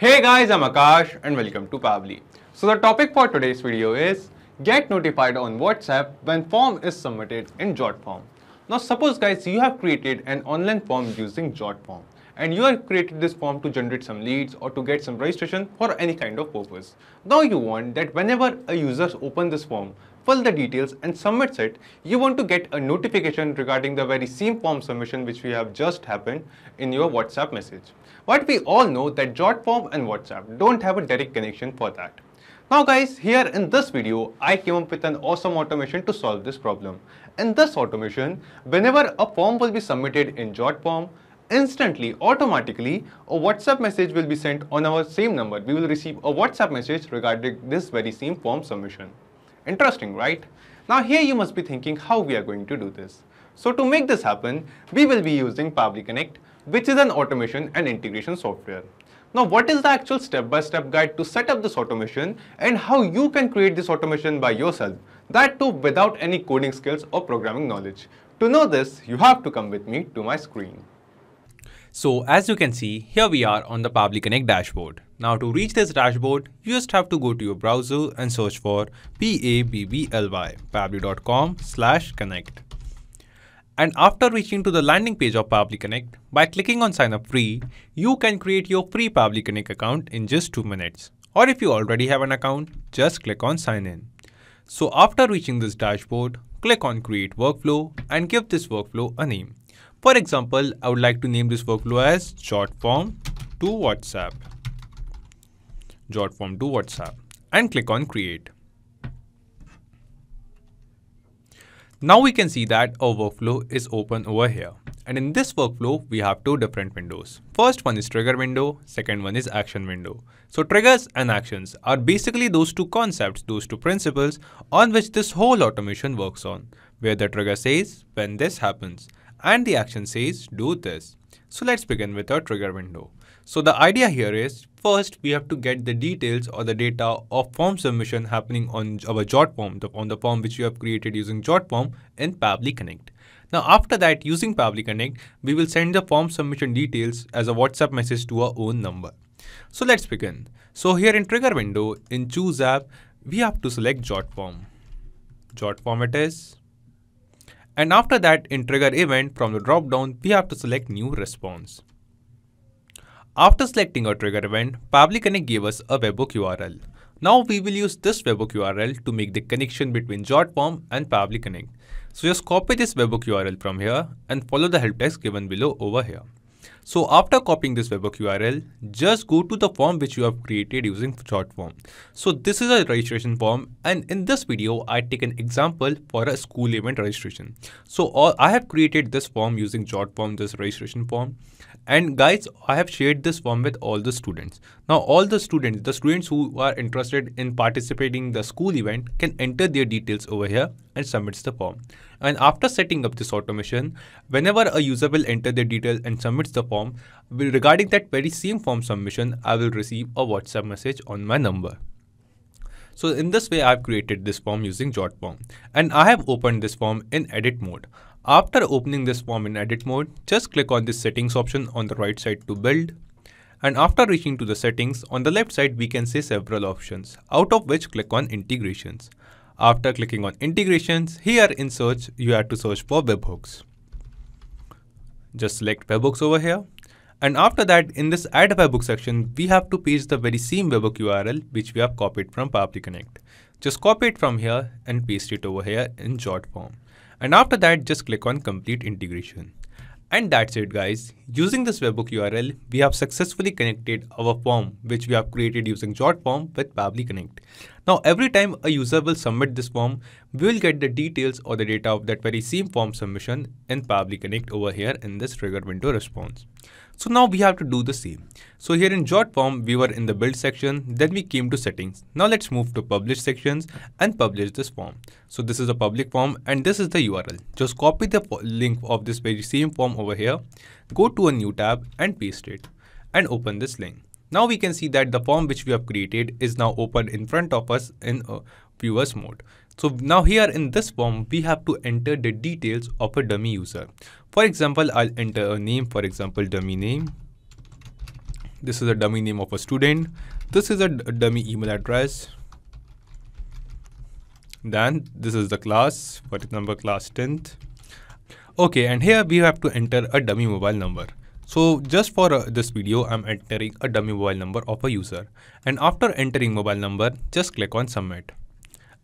Hey guys, I'm Akash and welcome to Pabbly. So the topic for today's video is get notified on WhatsApp when form is submitted in Jotform. Now suppose guys you have created an online form using Jotform and you have created this form to generate some leads or to get some registration for any kind of purpose. Now you want that whenever a user opens this form, fill the details and submits it, you want to get a notification regarding the very same form submission which we have just happened in your WhatsApp message. But we all know that Jotform and WhatsApp don't have a direct connection for that. Now guys, here in this video, I came up with an awesome automation to solve this problem. In this automation, whenever a form will be submitted in Jotform, instantly, automatically, a WhatsApp message will be sent on our same number. We will receive a WhatsApp message regarding this very same form submission. Interesting, right? Now here you must be thinking how we are going to do this. So to make this happen, we will be using Pabbly Connect, which is an automation and integration software. Now what is the actual step-by-step guide to set up this automation and how you can create this automation by yourself, that too without any coding skills or programming knowledge. To know this, you have to come with me to my screen. So as you can see, here we are on the Pabbly Connect dashboard. Now to reach this dashboard, you just have to go to your browser and search for Pabbly, pabbly.com/connect. And after reaching to the landing page of Pabbly Connect, by clicking on sign up free, you can create your free Pabbly Connect account in just 2 minutes. Or if you already have an account, just click on sign in. So after reaching this dashboard, click on create workflow and give this workflow a name. For example, I would like to name this workflow as Jotform to WhatsApp. Jotform to WhatsApp and click on create. Now we can see that our workflow is open over here. And in this workflow, we have two different windows. First one is trigger window, second one is action window. So triggers and actions are basically those two concepts, those two principles on which this whole automation works on, where the trigger says when this happens and the action says do this. So let's begin with our trigger window. So the idea here is first we have to get the details or the data of form submission happening on our Jotform, on the form which you have created using Jotform in Pabbly Connect. Now after that, using Pabbly Connect, we will send the form submission details as a WhatsApp message to our own number. So let's begin. So here in trigger window, in choose app, we have to select Jotform. Jotform it is. And after that, in trigger event from the drop down, we have to select new response. After selecting our trigger event, Pabbly Connect gave us a webhook URL. Now we will use this webhook URL to make the connection between Jotform and Pabbly Connect. So just copy this webhook URL from here and follow the help text given below over here. So after copying this webhook URL, just go to the form which you have created using Jotform. So this is a registration form, and in this video, I take an example for a school event registration. So I have created this form using Jotform, this registration form. And guys, I have shared this form with all the students. Now all the students who are interested in participating in the school event can enter their details over here and submits the form. And after setting up this automation, whenever a user will enter their details and submits the form, regarding that very same form submission, I will receive a WhatsApp message on my number. So in this way, I've created this form using Jotform, and I have opened this form in edit mode. After opening this form in edit mode, just click on this settings option on the right side to build. And after reaching to the settings, on the left side, we can see several options, out of which click on integrations. After clicking on integrations, here in search, you have to search for webhooks. Just select webhooks over here. And after that, in this add webhook section, we have to paste the very same webhook URL which we have copied from Pabbly Connect. Just copy it from here and paste it over here in Jotform. And after that, just click on complete integration. And that's it guys. Using this webhook URL, we have successfully connected our form which we have created using Jotform with Pabbly Connect. Now every time a user will submit this form, we will get the details or the data of that very same form submission in Pabbly Connect over here in this trigger window response. So now we have to do the same. So here in Jotform, we were in the build section, then we came to settings. Now let's move to publish sections and publish this form. So this is a public form and this is the URL. Just copy the link of this very same form over here, go to a new tab and paste it and open this link. Now we can see that the form which we have created is now open in front of us in viewers mode. So now here in this form, we have to enter the details of a dummy user. For example, I'll enter a name, for example, dummy name. This is a dummy name of a student. This is a dummy email address. Then this is the class, for example, class 10th. Okay, and here we have to enter a dummy mobile number. So just for this video, I'm entering a dummy mobile number of a user. And after entering mobile number, just click on submit.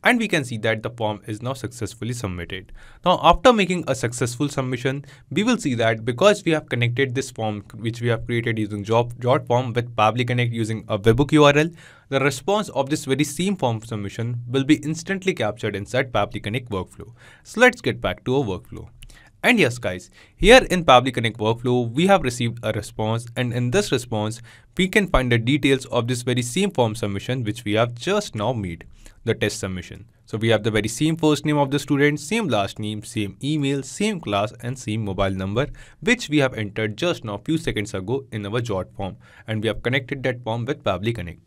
And we can see that the form is now successfully submitted. Now, after making a successful submission, we will see that because we have connected this form, which we have created using Jotform with Pabbly Connect using a webhook URL, the response of this very same form submission will be instantly captured inside Pabbly Connect workflow. So let's get back to our workflow. And yes guys, here in Pabbly Connect workflow, we have received a response, and in this response, we can find the details of this very same form submission which we have just now made, the test submission. So we have the very same first name of the student, same last name, same email, same class and same mobile number, which we have entered just now few seconds ago in our Jotform, and we have connected that form with Pabbly Connect.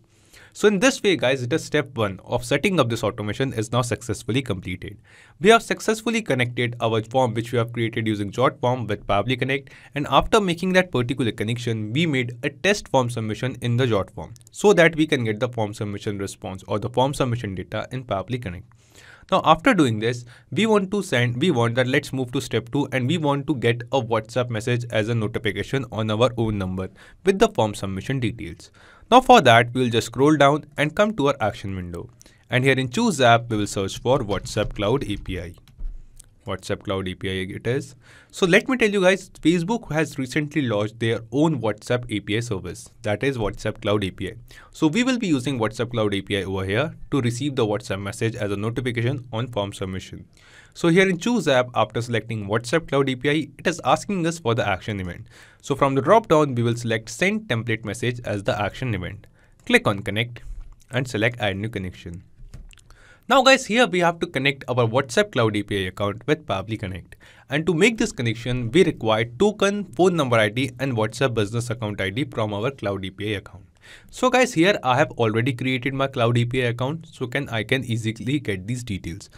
So in this way guys, the step 1 of setting up this automation is now successfully completed. We have successfully connected our form which we have created using Jotform with Pabbly Connect, and after making that particular connection, we made a test form submission in the Jotform so that we can get the form submission response or the form submission data in Pabbly Connect. Now after doing this, let's move to step 2, and we want to get a WhatsApp message as a notification on our own number with the form submission details. Now for that, we will just scroll down and come to our action window. And here in choose app, we will search for WhatsApp Cloud API. WhatsApp Cloud API it is. So let me tell you guys, Facebook has recently launched their own WhatsApp API service, that is WhatsApp Cloud API. So we will be using WhatsApp Cloud API over here to receive the WhatsApp message as a notification on form submission. So here in choose app, after selecting WhatsApp Cloud API, it is asking us for the action event. So from the drop down, we will select send template message as the action event. Click on connect and select add new connection. Now guys, here we have to connect our WhatsApp Cloud API account with Pabbly Connect. And to make this connection, we require token, phone number ID and WhatsApp business account ID from our Cloud API account. So guys, here I have already created my Cloud API account, so I can easily get these details.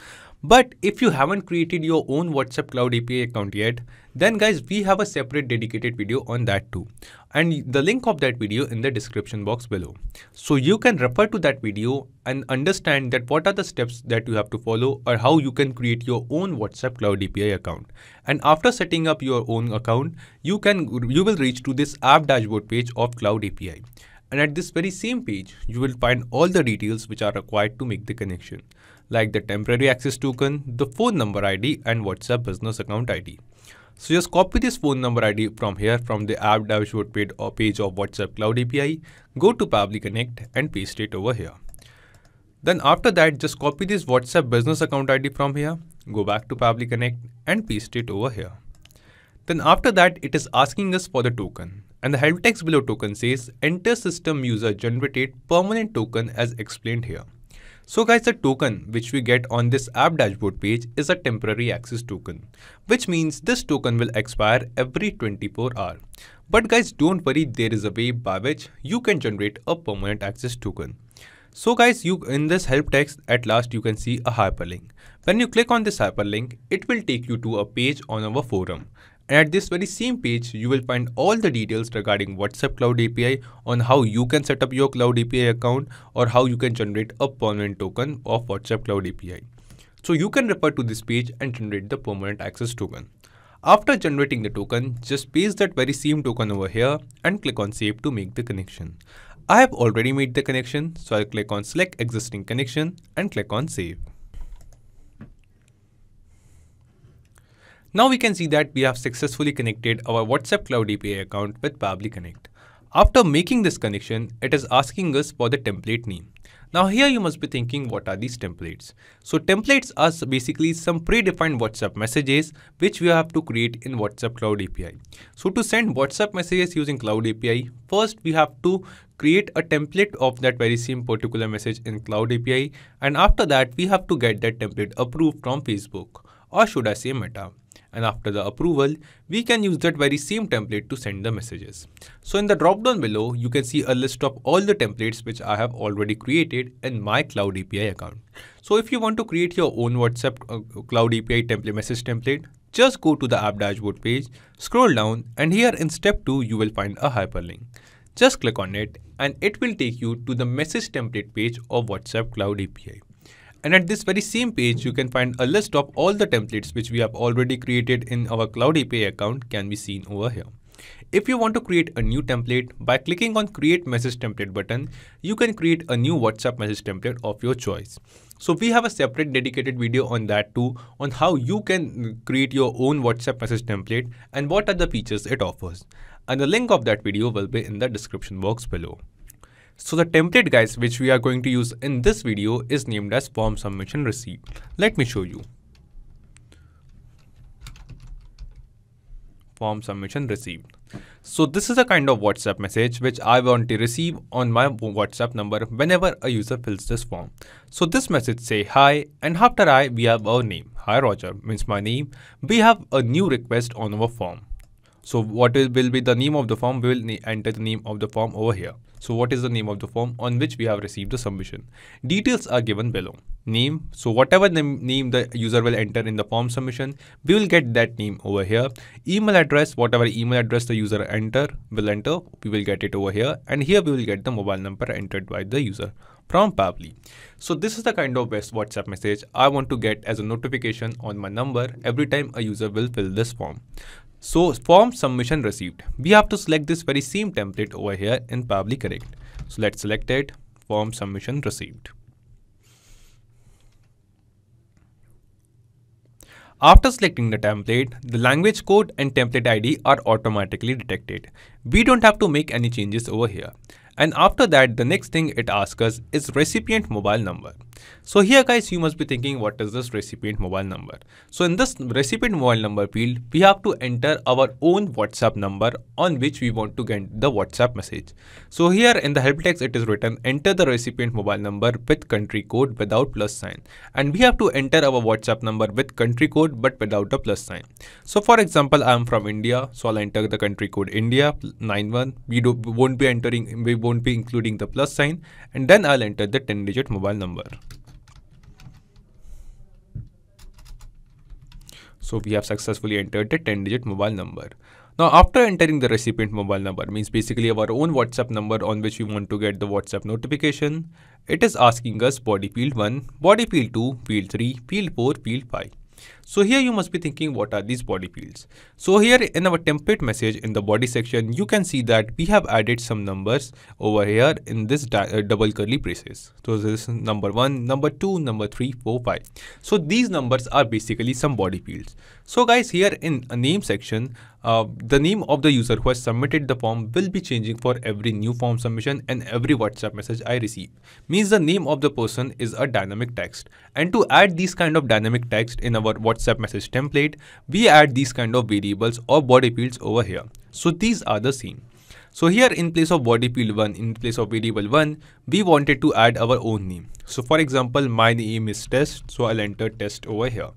But if you haven't created your own WhatsApp Cloud API account yet, then guys, we have a separate dedicated video on that too. And the link of that video in the description box below. So you can refer to that video and understand that what are the steps that you have to follow or how you can create your own WhatsApp Cloud API account. And after setting up your own account, you will reach to this app dashboard page of Cloud API. And at this very same page, you will find all the details which are required to make the connection, like the temporary access token, the phone number ID and WhatsApp business account ID. So just copy this phone number ID from here from the app dashboard page of WhatsApp Cloud API, go to Pabbly Connect and paste it over here. Then after that, just copy this WhatsApp business account ID from here, go back to Pabbly Connect and paste it over here. Then after that, it is asking us for the token. And the help text below token says, enter system user generated permanent token as explained here. So guys, the token which we get on this app dashboard page is a temporary access token, which means this token will expire every 24 hours. But guys, don't worry, there is a way by which you can generate a permanent access token. So guys, in this help text, at last you can see a hyperlink. When you click on this hyperlink, it will take you to a page on our forum. And at this very same page, you will find all the details regarding WhatsApp Cloud API on how you can set up your Cloud API account or how you can generate a permanent token of WhatsApp Cloud API. So you can refer to this page and generate the permanent access token. After generating the token, just paste that very same token over here and click on save to make the connection. I have already made the connection, so I'll click on select existing connection and click on save. Now we can see that we have successfully connected our WhatsApp Cloud API account with Pabbly Connect. After making this connection, it is asking us for the template name. Now here you must be thinking, what are these templates? So templates are basically some predefined WhatsApp messages which we have to create in WhatsApp Cloud API. So to send WhatsApp messages using Cloud API, first we have to create a template of that very same particular message in Cloud API, and after that we have to get that template approved from Facebook, or should I say Meta. And after the approval, we can use that very same template to send the messages. So in the drop down below, you can see a list of all the templates which I have already created in my Cloud API account. So if you want to create your own WhatsApp Cloud API message template, just go to the app dashboard page, scroll down, and here in step 2, you will find a hyperlink. Just click on it and it will take you to the message template page of WhatsApp Cloud API. And at this very same page, you can find a list of all the templates which we have already created in our Cloud API account can be seen over here. If you want to create a new template, by clicking on Create Message Template button, you can create a new WhatsApp message template of your choice. So we have a separate dedicated video on that too, on how you can create your own WhatsApp message template and what are the features it offers. And the link of that video will be in the description box below. So the template guys which we are going to use in this video is named as form submission receipt. Let me show you. Form submission received. So this is a kind of WhatsApp message which I want to receive on my WhatsApp number whenever a user fills this form. So this message say hi, and after hi we have our name. Hi Roger means my name. We have a new request on our form. So what will be the name of the form? We will enter the name of the form over here. So what is the name of the form on which we have received the submission? Details are given below. Name, so whatever name the user will enter in the form submission, we will get that name over here. Email address, whatever email address the user will enter, we will get it over here. And here we will get the mobile number entered by the user from Pabbly. So this is the kind of best WhatsApp message I want to get as a notification on my number every time a user will fill this form. So form submission received. We have to select this very same template over here in Pabbly Connect. So let's select it, form submission received. After selecting the template, the language code and template ID are automatically detected. We don't have to make any changes over here. And after that, the next thing it asks us is recipient mobile number. So here guys, you must be thinking, what is this recipient mobile number? So in this recipient mobile number field, we have to enter our own WhatsApp number on which we want to get the WhatsApp message. So here in the help text, it is written, enter the recipient mobile number with country code without plus sign. And we have to enter our WhatsApp number with country code but without a plus sign. So for example, I am from India. So I'll enter the country code India 91. We won't be including the plus sign, and then I'll enter the 10-digit mobile number. So we have successfully entered the 10-digit mobile number. Now after entering the recipient mobile number, means basically our own WhatsApp number on which we want to get the WhatsApp notification, it is asking us body field 1, body field 2, field 3, field 4, field 5. So here you must be thinking, what are these body fields? So here in our template message in the body section, you can see that we have added some numbers over here in this double curly braces. So this is number 1, number 2, number 3, 4, 5. So these numbers are basically some body fields. So guys, here in a name section, the name of the user who has submitted the form will be changing for every new form submission and every WhatsApp message I receive. Means the name of the person is a dynamic text. And to add these kind of dynamic text in our WhatsApp message template, we add these kind of variables or body fields over here. So these are the same. So here in place of body field 1, in place of variable 1, we wanted to add our own name. So for example, my name is test. So I'll enter test over here.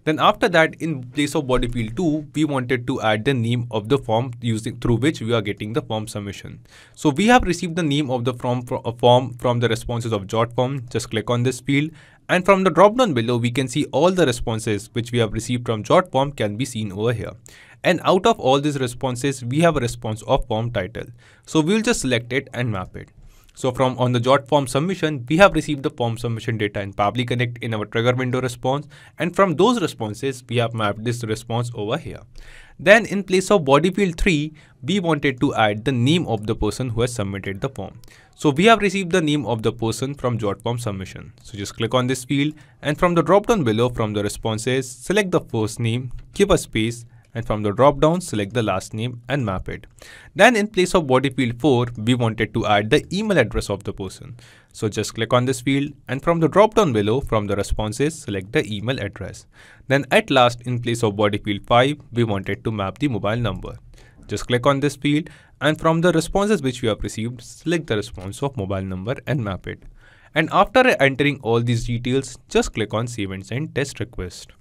Then after that, in place of body field 2, we wanted to add the name of the form through which we are getting the form submission. So we have received the name of the form from the responses of Jotform. Just click on this field, and from the drop down below, we can see all the responses which we have received from Jotform can be seen over here. And out of all these responses, we have a response of form title. So we'll just select it and map it. So from on the Jotform submission, we have received the form submission data in Pabbly Connect in our trigger window response. And from those responses, we have mapped this response over here. Then in place of body field 3, we wanted to add the name of the person who has submitted the form. So we have received the name of the person from Jotform submission. So just click on this field, and from the drop down below from the responses, select the first name, give a space, and from the drop down, select the last name and map it. Then in place of body field 4, we wanted to add the email address of the person. So just click on this field, and from the drop down below from the responses, select the email address. Then at last, in place of body field 5, we wanted to map the mobile number. Just click on this field, and from the responses which we have received, select the response of mobile number and map it. And after entering all these details, just click on save and send test request.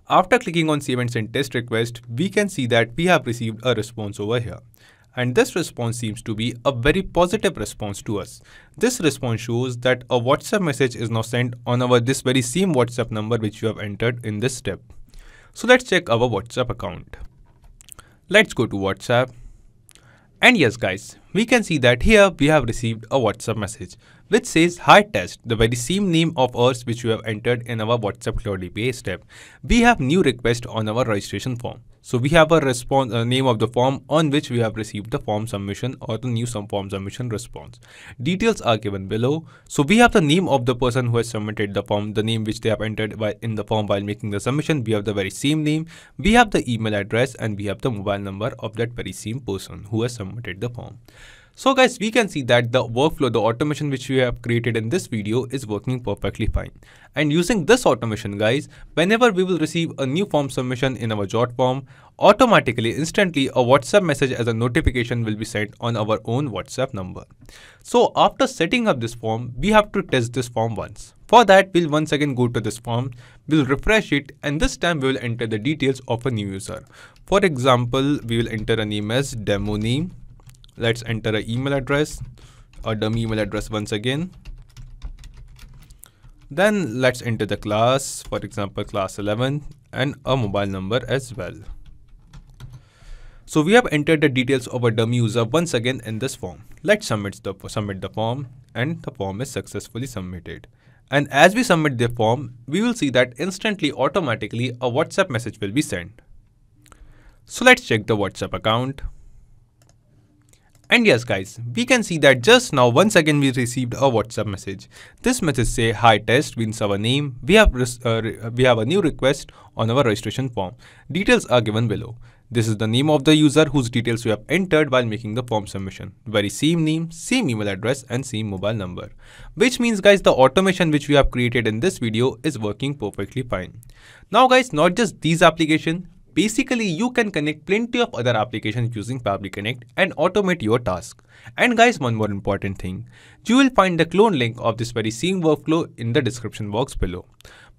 After clicking on save and send test request, we can see that we have received a response over here. And this response seems to be a very positive response to us. This response shows that a WhatsApp message is now sent on this very same WhatsApp number which you have entered in this step. So let's check our WhatsApp account. Let's go to WhatsApp. And yes guys, we can see that here we have received a WhatsApp message which says hi test, the very same name of ours which we have entered in our WhatsApp Cloud API step. We have new request on our registration form. So we have a response name of the form on which we have received the form submission or the new form submission response. Details are given below. So we have the name of the person who has submitted the form, the name which they have entered in the form while making the submission. We have the very same name. We have the email address and we have the mobile number of that very same person who has submitted the form. So guys, we can see that the workflow, the automation which we have created in this video is working perfectly fine. And using this automation guys, whenever we will receive a new form submission in our Jotform, automatically, instantly a WhatsApp message as a notification will be sent on our own WhatsApp number. So after setting up this form, we have to test this form once. For that, we'll once again go to this form, we'll refresh it, and this time we will enter the details of a new user. For example, we will enter a name as demo name. Let's enter an email address, a dummy email address once again. Then let's enter the class, for example, class 11, and a mobile number as well. So we have entered the details of a dummy user once again in this form. Let's submit the form, and the form is successfully submitted. And as we submit the form, we will see that instantly, automatically, a WhatsApp message will be sent. So let's check the WhatsApp account. And yes guys, we can see that just now once again we received a WhatsApp message. This message say hi test means our name. We have a new request on our registration form. Details are given below. This is the name of the user whose details we have entered while making the form submission. Very same name, same email address and same mobile number. Which means guys, the automation which we have created in this video is working perfectly fine. Now guys, not just these applications. Basically, you can connect plenty of other applications using Pabbly Connect and automate your task. And guys, one more important thing. You will find the clone link of this very same workflow in the description box below.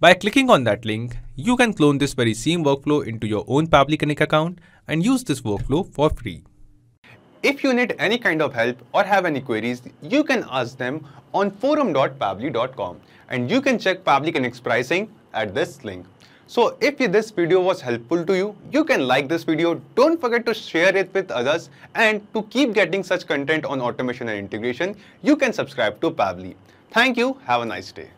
By clicking on that link, you can clone this very same workflow into your own Pabbly Connect account and use this workflow for free. If you need any kind of help or have any queries, you can ask them on forum.pabbly.com, and you can check Pabbly Connect's pricing at this link. So if this video was helpful to you, you can like this video, don't forget to share it with others, and to keep getting such content on automation and integration, you can subscribe to Pabbly. Thank you, have a nice day.